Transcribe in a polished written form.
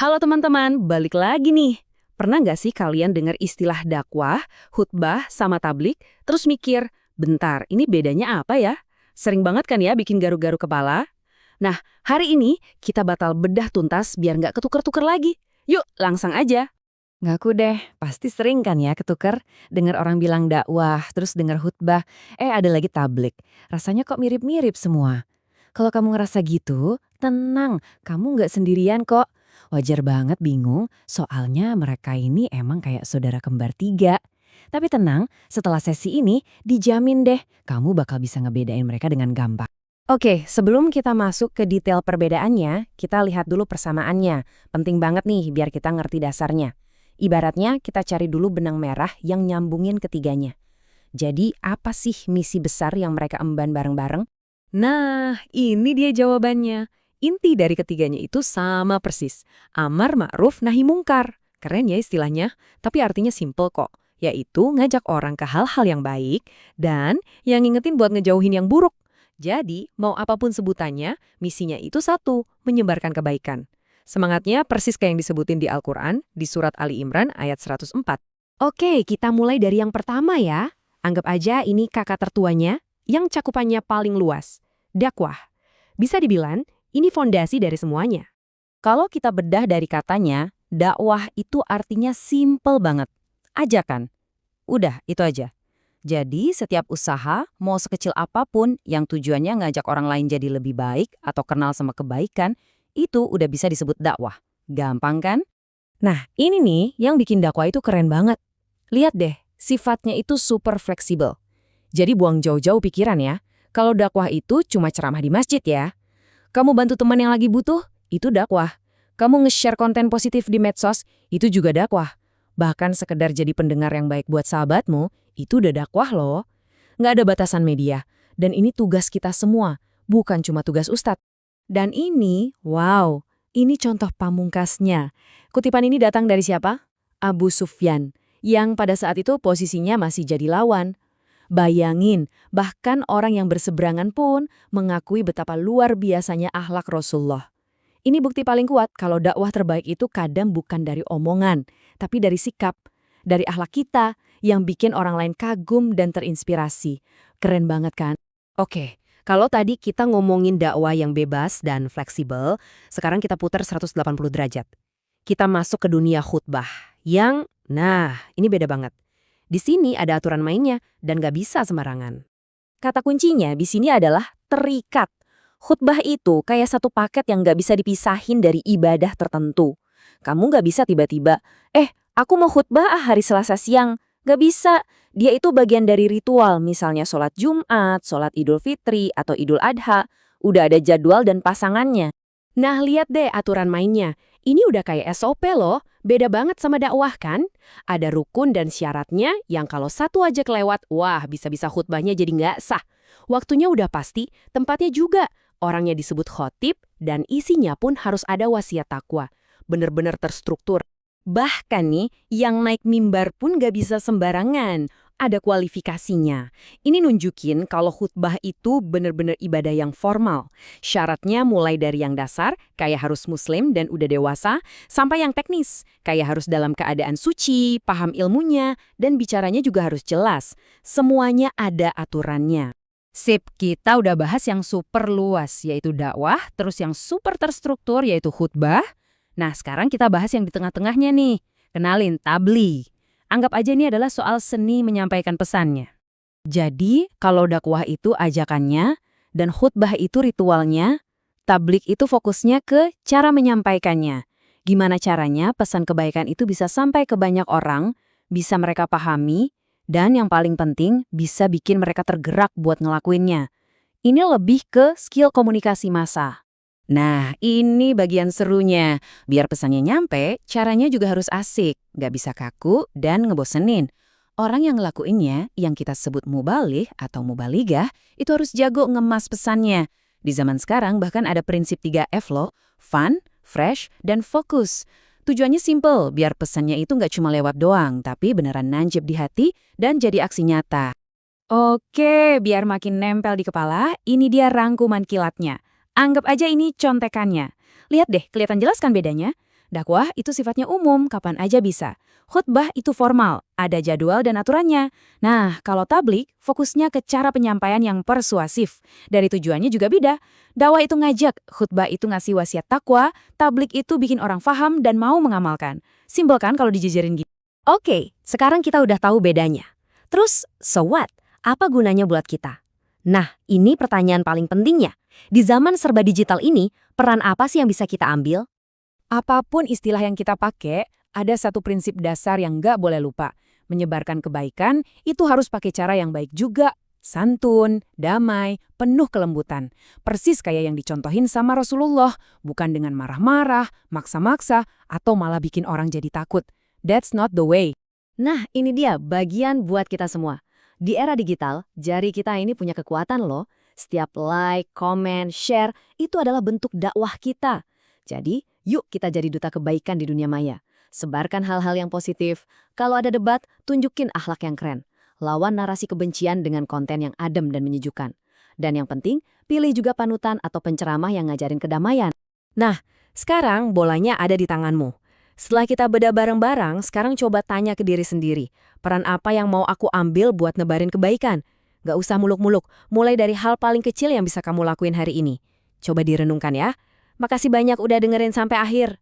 Halo teman-teman, balik lagi nih. Pernah nggak sih kalian dengar istilah dakwah, khutbah, sama tablik, terus mikir, bentar, ini bedanya apa ya? Sering banget kan ya bikin garu-garu kepala? Nah, hari ini kita bakal bedah tuntas biar nggak ketuker-tuker lagi. Yuk, langsung aja. Ngaku deh, pasti sering kan ya ketuker, dengar orang bilang dakwah, terus dengar khutbah, ada lagi tablik. Rasanya kok mirip-mirip semua. Kalau kamu ngerasa gitu, tenang, kamu nggak sendirian kok. Wajar banget bingung, soalnya mereka ini emang kayak saudara kembar tiga. Tapi tenang, setelah sesi ini, dijamin deh, kamu bakal bisa ngebedain mereka dengan gampang. Oke, sebelum kita masuk ke detail perbedaannya, kita lihat dulu persamaannya. Penting banget nih biar kita ngerti dasarnya. Ibaratnya kita cari dulu benang merah yang nyambungin ketiganya. Jadi apa sih misi besar yang mereka emban bareng-bareng? Nah, ini dia jawabannya. Inti dari ketiganya itu sama persis. Amar ma'ruf nahi mungkar. Keren ya istilahnya, tapi artinya simple kok. Yaitu ngajak orang ke hal-hal yang baik dan yang ngingetin buat ngejauhin yang buruk. Jadi, mau apapun sebutannya, misinya itu satu, menyebarkan kebaikan. Semangatnya persis kayak yang disebutin di Al-Quran, di surat Ali Imran ayat 104. Oke, kita mulai dari yang pertama ya. Anggap aja ini kakak tertuanya yang cakupannya paling luas. Dakwah. Bisa dibilang, ini fondasi dari semuanya. Kalau kita bedah dari katanya, dakwah itu artinya simple banget. Ajakan. Udah, itu aja. Jadi, setiap usaha, mau sekecil apapun yang tujuannya ngajak orang lain jadi lebih baik atau kenal sama kebaikan, itu udah bisa disebut dakwah. Gampang kan? Nah, ini nih yang bikin dakwah itu keren banget. Lihat deh, sifatnya itu super fleksibel. Jadi buang jauh-jauh pikiran ya. Kalau dakwah itu cuma ceramah di masjid ya. Kamu bantu teman yang lagi butuh, itu dakwah. Kamu nge-share konten positif di medsos, itu juga dakwah. Bahkan sekedar jadi pendengar yang baik buat sahabatmu, itu udah dakwah loh. Nggak ada batasan media. Dan ini tugas kita semua, bukan cuma tugas ustadz. Dan ini, wow, ini contoh pamungkasnya. Kutipan ini datang dari siapa? Abu Sufyan, yang pada saat itu posisinya masih jadi lawan. Bayangin, bahkan orang yang berseberangan pun mengakui betapa luar biasanya akhlak Rasulullah. Ini bukti paling kuat kalau dakwah terbaik itu kadang bukan dari omongan, tapi dari sikap, dari akhlak kita yang bikin orang lain kagum dan terinspirasi. Keren banget kan? Oke, kalau tadi kita ngomongin dakwah yang bebas dan fleksibel, sekarang kita putar 180 derajat. Kita masuk ke dunia khutbah yang, nah, ini beda banget. Di sini ada aturan mainnya dan gak bisa sembarangan. Kata kuncinya di sini adalah terikat. Khutbah itu kayak satu paket yang gak bisa dipisahin dari ibadah tertentu. Kamu gak bisa tiba-tiba, aku mau khutbah hari Selasa siang. Gak bisa. Dia itu bagian dari ritual, misalnya sholat Jumat, sholat Idul Fitri, atau Idul Adha. Udah ada jadwal dan pasangannya. Nah, lihat deh aturan mainnya. Ini udah kayak SOP loh. Beda banget sama dakwah kan? Ada rukun dan syaratnya yang kalau satu aja kelewat, wah bisa-bisa khutbahnya jadi nggak sah. Waktunya udah pasti, tempatnya juga. Orangnya disebut khotib dan isinya pun harus ada wasiat takwa. Bener-bener terstruktur. Bahkan nih, yang naik mimbar pun nggak bisa sembarangan. Ada kualifikasinya. Ini nunjukin kalau khutbah itu bener-bener ibadah yang formal. Syaratnya mulai dari yang dasar, kayak harus muslim dan udah dewasa, sampai yang teknis, kayak harus dalam keadaan suci, paham ilmunya, dan bicaranya juga harus jelas. Semuanya ada aturannya. Sip, kita udah bahas yang super luas, yaitu dakwah, terus yang super terstruktur, yaitu khutbah. Nah, sekarang kita bahas yang di tengah-tengahnya nih. Kenalin, tabligh. Anggap aja ini adalah soal seni menyampaikan pesannya. Jadi, kalau dakwah itu ajakannya, dan khutbah itu ritualnya, tabligh itu fokusnya ke cara menyampaikannya. Gimana caranya pesan kebaikan itu bisa sampai ke banyak orang, bisa mereka pahami, dan yang paling penting, bisa bikin mereka tergerak buat ngelakuinnya. Ini lebih ke skill komunikasi massa. Nah, ini bagian serunya. Biar pesannya nyampe, caranya juga harus asik, nggak bisa kaku dan ngebosenin. Orang yang ngelakuinnya, yang kita sebut mubaligh atau mubaligah, itu harus jago ngemas pesannya. Di zaman sekarang bahkan ada prinsip 3F loh, fun, fresh, dan fokus. Tujuannya simple, biar pesannya itu nggak cuma lewat doang, tapi beneran nanjep di hati dan jadi aksi nyata. Oke, biar makin nempel di kepala, ini dia rangkuman kilatnya. Anggap aja ini contekannya. Lihat deh, kelihatan jelas kan bedanya? Dakwah itu sifatnya umum, kapan aja bisa. Khutbah itu formal, ada jadwal dan aturannya. Nah, kalau tablik, fokusnya ke cara penyampaian yang persuasif. Dari tujuannya juga beda. Dakwah itu ngajak, khutbah itu ngasih wasiat takwa, tablik itu bikin orang paham dan mau mengamalkan. Simpel kan kalau dijejerin gitu? Oke, sekarang kita udah tahu bedanya. Terus, so what? Apa gunanya buat kita? Nah, ini pertanyaan paling pentingnya. Di zaman serba digital ini, peran apa sih yang bisa kita ambil? Apapun istilah yang kita pakai, ada satu prinsip dasar yang nggak boleh lupa. Menyebarkan kebaikan itu harus pakai cara yang baik juga. Santun, damai, penuh kelembutan. Persis kayak yang dicontohin sama Rasulullah, bukan dengan marah-marah, maksa-maksa, atau malah bikin orang jadi takut. That's not the way. Nah, ini dia bagian buat kita semua. Di era digital, jari kita ini punya kekuatan loh. Setiap like, komen, share, itu adalah bentuk dakwah kita. Jadi, yuk kita jadi duta kebaikan di dunia maya. Sebarkan hal-hal yang positif. Kalau ada debat, tunjukin akhlak yang keren. Lawan narasi kebencian dengan konten yang adem dan menyejukkan. Dan yang penting, pilih juga panutan atau penceramah yang ngajarin kedamaian. Nah, sekarang bolanya ada di tanganmu. Setelah kita beda bareng-bareng, sekarang coba tanya ke diri sendiri. Peran apa yang mau aku ambil buat nebarin kebaikan? Gak usah muluk-muluk, mulai dari hal paling kecil yang bisa kamu lakuin hari ini. Coba direnungkan ya. Makasih banyak udah dengerin sampai akhir.